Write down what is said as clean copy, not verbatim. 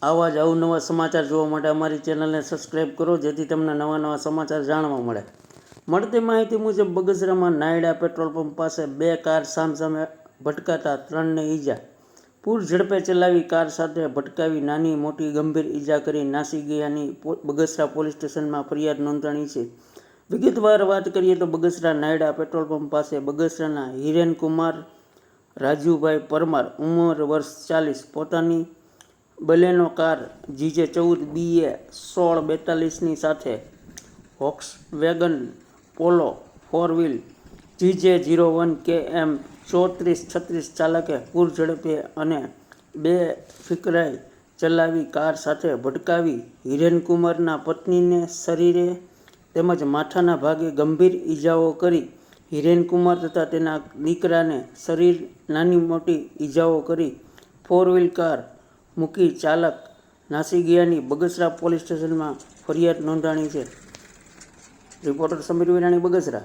આવા જ અવનવા સમાચાર જોવા માટે અમારી ચેનલને સબસ્ક્રાઈબ કરો, જેથી તમને નવા નવા સમાચાર જાણવા મળે. મળતી માહિતી મુજબ બગસરામાં નાયડા પેટ્રોલ પંપ પાસે 2 કાર સામસામે ભટકાતા 3ને ઈજા. પૂર ઝડપે ચલાવી કાર સાથે ભટકાવી નાની મોટી ગંભીર ઈજા કરી નાસી ગયાની બગસરા પોલીસ સ્ટેશનમાં ફરિયાદ નોંધાણી છે. વિગતવાર વાત કરીએ તો બગસરા નાયડા પેટ્રોલ પંપ પાસે બગસરાના હિરેનકુમાર રાજુભાઈ પરમાર ઉંમર વર્ષ 40 પોતાની બલેનો કાર GJ14BA 1642ની સાથે વોક્સવેગન પોલો 4 વ્હીલ GJ01KM 3436 ચાલકે પૂર ઝડપે અને બેફિકરાઈ ચલાવી કાર સાથે ભટકાવી હિરેનકુમારના પત્નીને શરીરે તેમજ માથાના ભાગે ગંભીર ઈજાઓ કરી હિરેનકુમાર તથા તેના દીકરાને શરીર નાની મોટી ઈજાઓ કરી 4 વ્હીલ કાર મૂકી ચાલક નાસી ગયાની બગસરા પોલીસ સ્ટેશનમાં ફરિયાદ નોંધાણી છે. રિપોર્ટર સમીર વિરાણી, બગસરા.